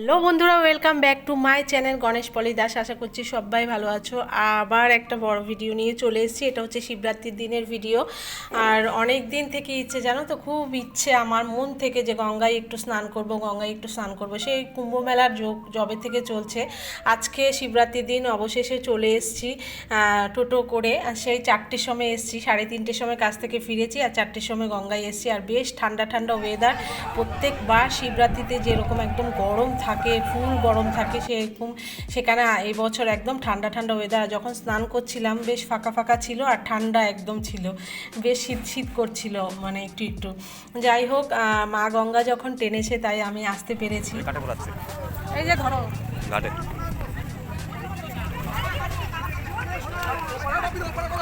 Hello বন্ধুরা, welcome back to my channel Ganesh Pali Das. আশা করছি সবাই ভালো আছো। আবার একটা বড় ভিডিও নিয়ে চলে এসেছি। এটা হচ্ছে শিবরাত্রির দিনের ভিডিও। আর অনেক দিন থেকে ইচ্ছে, জানো তো, খুব ইচ্ছে আমার মন থেকে যে গঙ্গায় একটু স্নান করব, গঙ্গায় একটু স্নান করব। সেই কুম্ভ মেলার জবে থেকে চলছে। আজকে শিবরাত্রির দিন অবশেষে চলে এসেছি টোটো করে। সেই 4টের সময় এসেছি, 3:30 সময় কাছ থেকে ফিরেছি, আর 4টের সময় গঙ্গায় এসেছি। আর বেশ ঠান্ডা ঠান্ডা ওয়েদার। প্রত্যেকবার শিবরাত্রিতে যেরকম একদম গরম থাকে, ফুল গরম থাকে, সেরকম সেখানে এই বছর একদম ঠান্ডা ঠান্ডা ওয়েদার। যখন স্নান করছিলাম বেশ ফাঁকা ফাঁকা ছিল আর ঠান্ডা একদম ছিল, বেশ শীত শীত করছিল, মানে একটু একটু। যাই হোক, মা গঙ্গা যখন টেনেছে তাই আমি আসতে পেরেছি। এই যে ধরো ঘাটে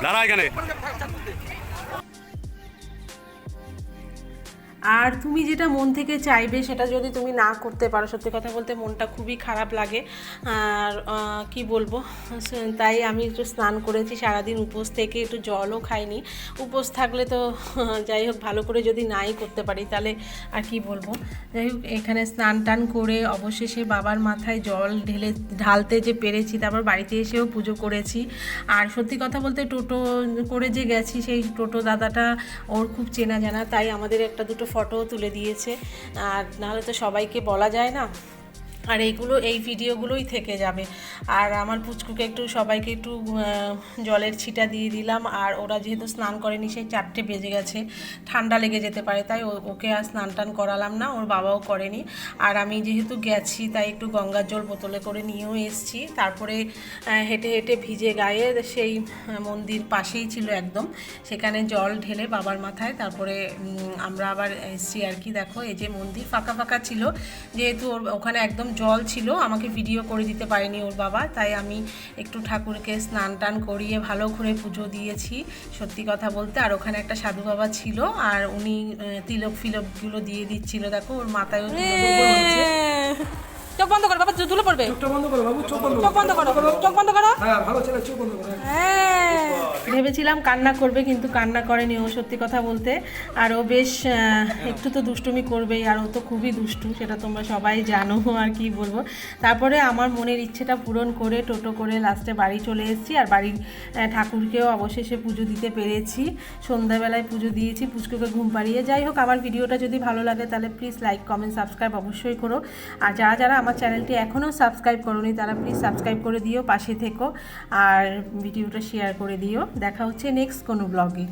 দাঁড়া এখানে। আর তুমি যেটা মন থেকে চাইবে সেটা যদি তুমি না করতে পারো, সত্যি কথা বলতে মনটা খুবই খারাপ লাগে। আর কি বলবো, তাই আমি একটু স্নান করেছি সারাদিন উপোস থেকে, একটু জলও খাইনি। উপোস থাকলে তো যাই হোক, ভালো করে যদি নাই করতে পারি তাহলে আর কি বলবো। যাই হোক, এখানে স্নান টান করে অবশেষে বাবার মাথায় জল ঢালতে যে পেরেছি, তারপর বাড়িতে এসেও পুজো করেছি। আর সত্যি কথা বলতে টোটো করে যে গেছি, সেই টোটো দাদাটা ওর খুব চেনা জানা, তাই আমাদের একটা দুটো ফটোও তুলে দিয়েছে। আর নাহলে তো সবাইকে বলা যায় না। আর এই ভিডিওগুলোই থেকে যাবে। আর আমার পুচকুকে একটু সবাইকে একটু জলের ছিটা দিয়ে দিলাম। আর ওরা যেহেতু স্নান করেনি, সেই 4টে বেজে গেছে, ঠান্ডা লেগে যেতে পারে, তাই ওকে আর স্নান টান করালাম না, ওর বাবাও করেনি। আর আমি যেহেতু গেছি তাই একটু গঙ্গার জল বোতলে করে নিয়েও এসেছি। তারপরে হেঁটে হেঁটে ভিজে গায়ে সেই মন্দির পাশেই ছিল একদম, সেখানে জল ঢেলে বাবার মাথায় তারপরে আমরা আবার এসেছি আর কি। দেখো, এই যে মন্দির ফাঁকা ফাঁকা ছিল, যেহেতু ওখানে একদম জল ছিল, আমাকে ভিডিও করে দিতে পারেনি ওর বাবা, তাই আমি একটু ঠাকুরকে স্নান টান করিয়ে ভালো করে পুজো দিয়েছি, সত্যি কথা বলতে। আর ওখানে একটা সাধু বাবা ছিল, আর উনি তিলক ফিলকগুলো দিয়ে দিচ্ছিল। দেখো, ওর মাথায়ও হচ্ছে। চোখ বন্ধ করো বাবা, ধুলো পড়বে। চোখটা বন্ধ করো বাবু, চোখ বন্ধ চোখ বন্ধ করো, চোখ বন্ধ করো। হ্যাঁ, ভালো ছেলে, চোখ বন্ধ করো। ভেবেছিলাম কান্না করবে, কিন্তু কান্না করেনি ও, সত্যি কথা বলতে। আর ও বেশ একটু তো দুষ্টুমি করবেই, আর ও তো খুবই দুষ্টু, সেটা তোমরা সবাই জানো। আর কি বলবো। তারপরে আমার মনের ইচ্ছেটা পূরণ করে টোটো করে লাস্টে বাড়ি চলে এসেছি। আর বাড়ির ঠাকুরকেও অবশেষে পুজো দিতে পেরেছি, সন্ধ্যাবেলায় পুজো দিয়েছি পুচকুকে ঘুম পাড়িয়ে। যাই হোক, আমার ভিডিওটা যদি ভালো লাগে তাহলে প্লিজ লাইক কমেন্ট সাবস্ক্রাইব অবশ্যই করো। আর যারা যারা আমার চ্যানেলটি এখনও সাবস্ক্রাইব করোনি তারা প্লিজ সাবস্ক্রাইব করে দিও, পাশে থেকো, আর ভিডিওটা শেয়ার করে দিও। দেখা হচ্ছে নেক্সট কোনো ব্লগে।